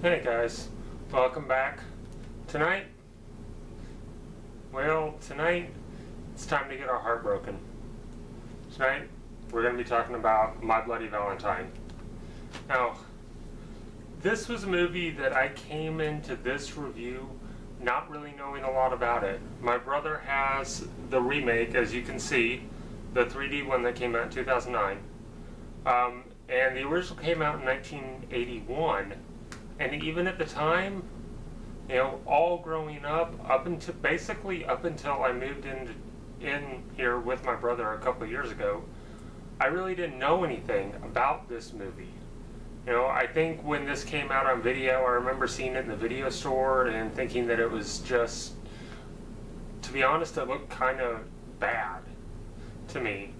Hey guys, welcome back. Tonight, tonight it's time to get our heart broken. Tonight we're going to be talking about My Bloody Valentine. Now, this was a movie that I came into this review not really knowing a lot about it. My brother has the remake, as you can see, the 3D one that came out in 2009. And the original came out in 1981. And even at the time, you know, all growing up until I moved in here with my brother a couple of years ago, I really didn't know anything about this movie. You know, I think when this came out on video, I remember seeing it in the video store and thinking that it was just, to be honest, it looked kind of bad to me.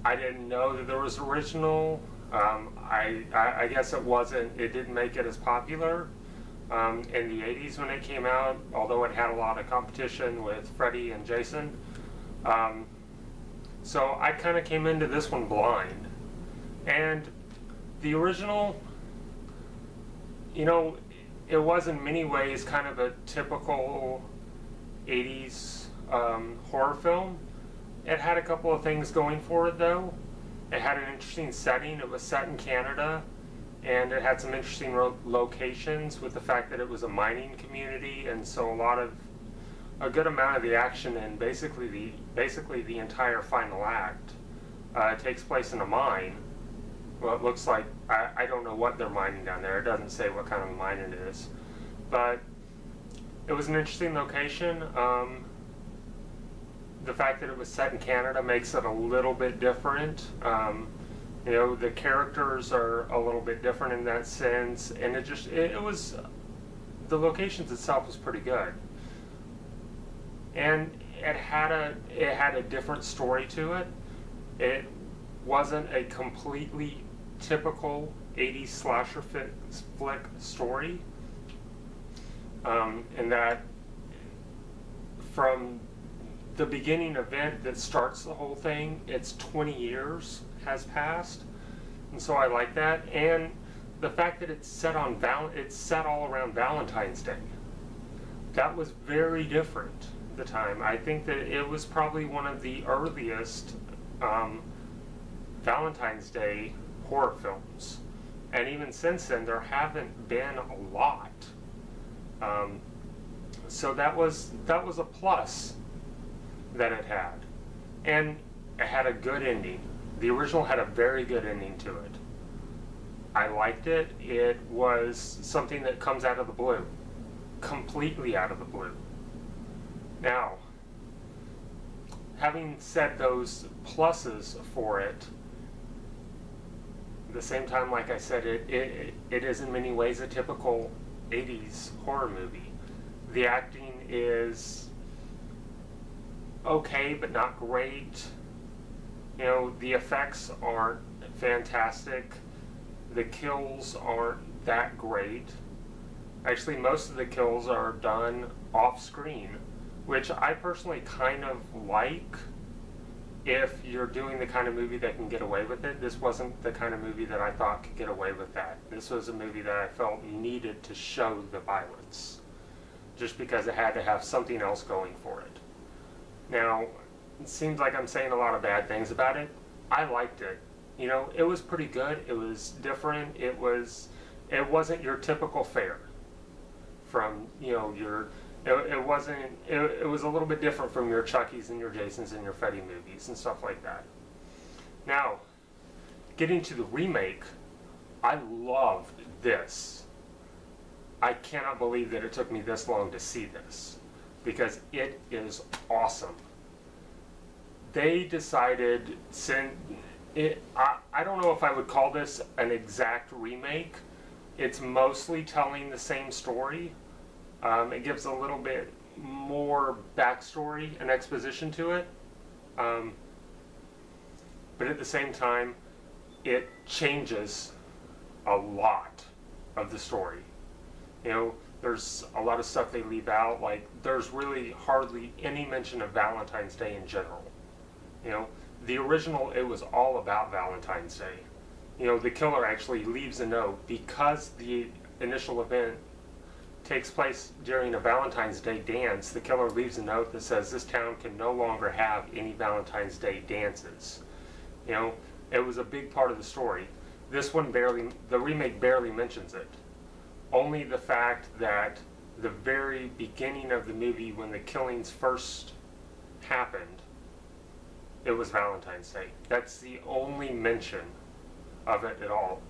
I didn't know that there was original. I guess it didn't make it as popular in the 80s when it came out, although it had a lot of competition with Freddy and Jason. So I kind of came into this one blind. And the original, you know, it was in many ways kind of a typical 80s horror film. It had a couple of things going for it though. It had an interesting setting. It was set in Canada, and it had some interesting locations with the fact that it was a mining community, and so a good amount of the action and basically the entire final act takes place in a mine. Well, it looks like, I don't know what they're mining down there. It doesn't say what kind of mine it is, but it was an interesting location. The fact that it was set in Canada makes it a little bit different. You know, the characters are a little bit different in that sense, and the locations itself was pretty good. And it had a different story to it. It wasn't a completely typical 80s slasher flick story. In that, from the beginning event that starts the whole thing, it's 20 years has passed, and so I like that. And the fact that it's set all around Valentine's Day, that was very different at the time. I think that it was probably one of the earliest Valentine's Day horror films, and even since then there haven't been a lot. So that was a plus that it had. And it had a good ending. The original had a very good ending to it. I liked it. It was something that comes out of the blue. Completely out of the blue. Now, having said those pluses for it, at the same time, like I said, it is in many ways a typical 80s horror movie. The acting is okay, but not great. You know, the effects aren't fantastic. The kills aren't that great. Actually, most of the kills are done off screen, which I personally kind of like if you're doing the kind of movie that can get away with it. This wasn't the kind of movie that I thought could get away with that. This was a movie that I felt needed to show the violence, just because it had to have something else going for it. Now, it seems like I'm saying a lot of bad things about it. I liked it. You know, it was pretty good. It was different. It wasn't your typical fare from, you know, it was a little bit different from your Chucky's and your Jason's and your Freddy movies and stuff like that. Now, getting to the remake, I loved this. I cannot believe that it took me this long to see this, because it is awesome. They decided, I don't know if I would call this an exact remake. It's mostly telling the same story. It gives a little bit more backstory and exposition to it. But at the same time, it changes a lot of the story. You know, there's a lot of stuff they leave out, like there's really hardly any mention of Valentine's Day in general. You know, the original, it was all about Valentine's Day. You know, the killer actually leaves a note because the initial event takes place during a Valentine's Day dance, the killer leaves a note that says this town can no longer have any Valentine's Day dances. You know, it was a big part of the story. This one the remake barely mentions it. Only the fact that the very beginning of the movie, when the killings first happened, it was Valentine's Day. That's the only mention of it at all.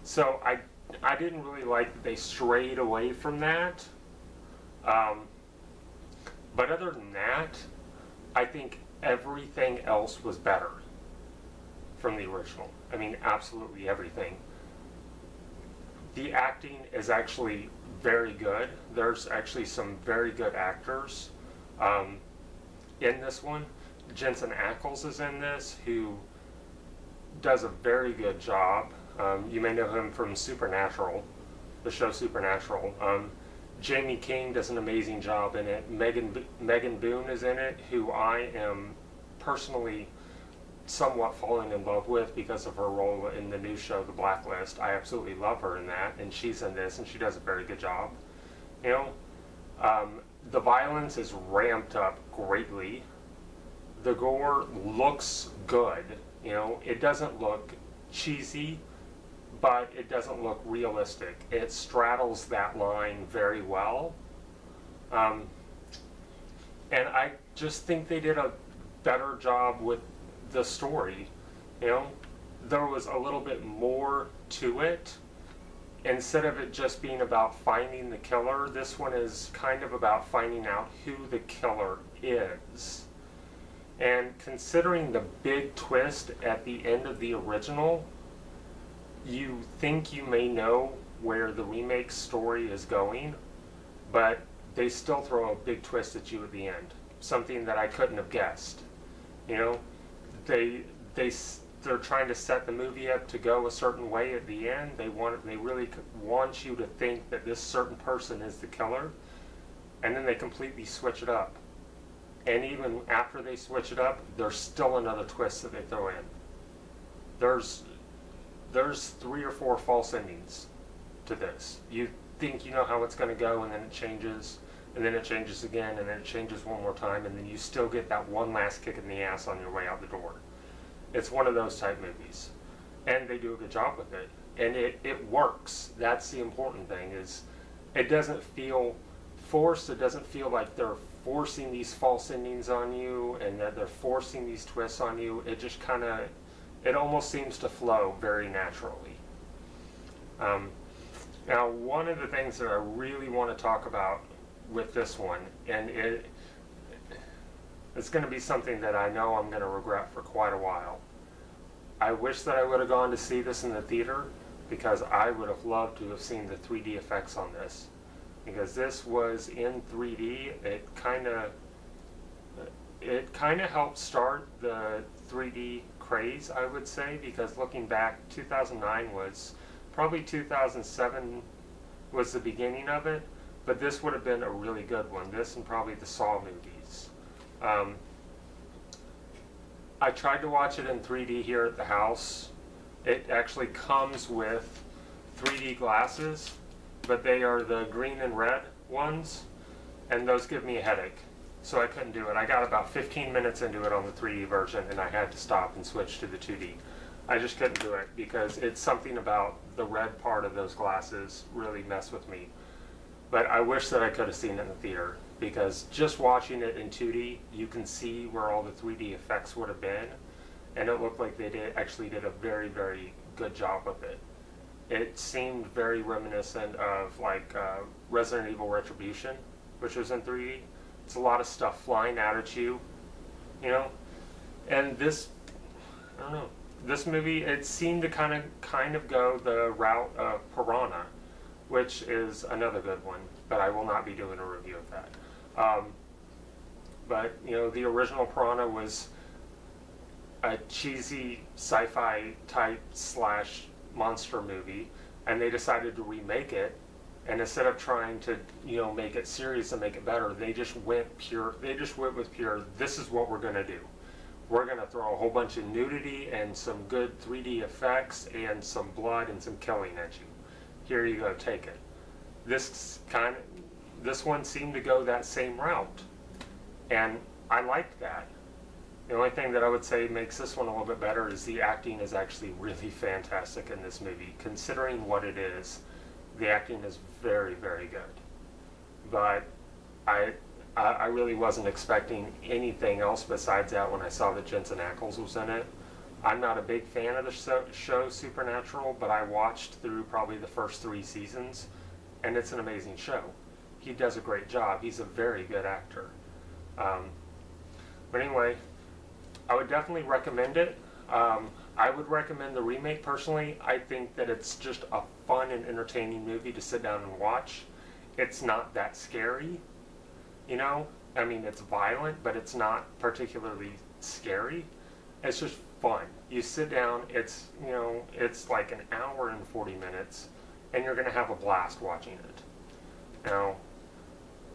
So I didn't really like that they strayed away from that. But other than that, I think everything else was better from the original. I mean, absolutely everything. The acting is actually very good. There's actually some very good actors in this one. Jensen Ackles is in this, who does a very good job. You may know him from Supernatural, the show Supernatural. Jamie King does an amazing job in it. Megan Boone is in it, who I am personally somewhat falling in love with because of her role in the new show, The Blacklist. I absolutely love her in that, and she's in this, and she does a very good job. You know, the violence is ramped up greatly. The gore looks good. You know, it doesn't look cheesy, but it doesn't look realistic. It straddles that line very well. And I just think they did a better job with the story. You know, there was a little bit more to it. Instead of it just being about finding the killer, this one is kind of about finding out who the killer is. And considering the big twist at the end of the original, you think you may know where the remake story is going, but they still throw a big twist at you at the end. Something that I couldn't have guessed. You know, they're trying to set the movie up to go a certain way at the end. They really want you to think that this certain person is the killer, and then they completely switch it up. And even after they switch it up, there's still another twist that they throw in. There's 3 or 4 false endings to this. You think you know how it's going to go, and then it changes, and then it changes again, and then it changes one more time, and then you still get that one last kick in the ass on your way out the door. It's one of those type movies, and they do a good job with it, and it works. That's the important thing, is it doesn't feel forced. It doesn't feel like they're forcing these false endings on you and that they're forcing these twists on you. It just kind of, it almost seems to flow very naturally. Now, one of the things that I really want to talk about with this one, and it's going to be something that I know I'm going to regret for quite a while. I wish that I would have gone to see this in the theater, because I would have loved to have seen the 3D effects on this. Because this was in 3D, it kind of helped start the 3D craze, I would say, because looking back, 2009 was, probably 2007 was the beginning of it, but this would have been a really good one. This and probably the Saw movies. I tried to watch it in 3D here at the house. It actually comes with 3D glasses, but they are the green and red ones, and those give me a headache, so I couldn't do it. I got about 15 minutes into it on the 3D version, and I had to stop and switch to the 2D. I just couldn't do it, because it's something about the red part of those glasses really messed with me. But I wish that I could have seen it in the theater, because just watching it in 2D, you can see where all the 3D effects would have been, and it looked like they actually did a very, very good job with it. It seemed very reminiscent of like Resident Evil Retribution, which was in 3D. It's a lot of stuff flying out at you, you know. And this, I don't know, this movie, it seemed to kind of go the route of Piranha, which is another good one, but I will not be doing a review of that. But you know, the original Piranha was a cheesy sci-fi type / monster movie, and they decided to remake it, and instead of trying to, you know, make it serious and make it better, they just went with pure, this is what we're going to do. We're going to throw a whole bunch of nudity and some good 3D effects and some blood and some killing at you. Here you go, take it. this one seemed to go that same route, and I liked that. The only thing that I would say makes this one a little bit better is the acting is actually really fantastic in this movie. Considering what it is, the acting is very, very good. But I really wasn't expecting anything else besides that when I saw that Jensen Ackles was in it. I'm not a big fan of the show Supernatural, but I watched through probably the first 3 seasons, and it's an amazing show. He does a great job. He's a very good actor. But anyway, I would definitely recommend it. I would recommend the remake personally. I think that it's just a fun and entertaining movie to sit down and watch. It's not that scary, you know? I mean, it's violent, but it's not particularly scary. It's just fun. You sit down, it's, you know, it's like an hour and 40 minutes, and you're going to have a blast watching it. Now,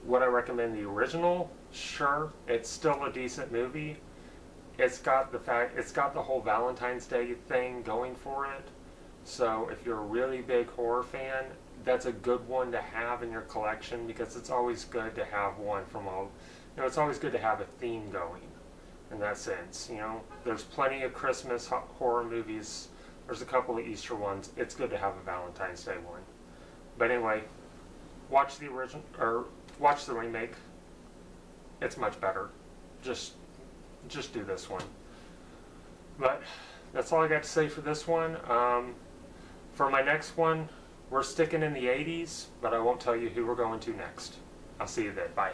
would I recommend the original? Sure. It's still a decent movie. It's got the whole Valentine's Day thing going for it. So if you're a really big horror fan, that's a good one to have in your collection, because it's always good to have one from all, you know, it's always good to have a theme going in that sense. You know, there's plenty of Christmas horror movies. There's a couple of Easter ones. It's good to have a Valentine's Day one. But anyway, watch the original or watch the remake. It's much better. Just do this one. But that's all I got to say for this one. For my next one, we're sticking in the 80s, but I won't tell you who we're going to next. I'll see you then. Bye.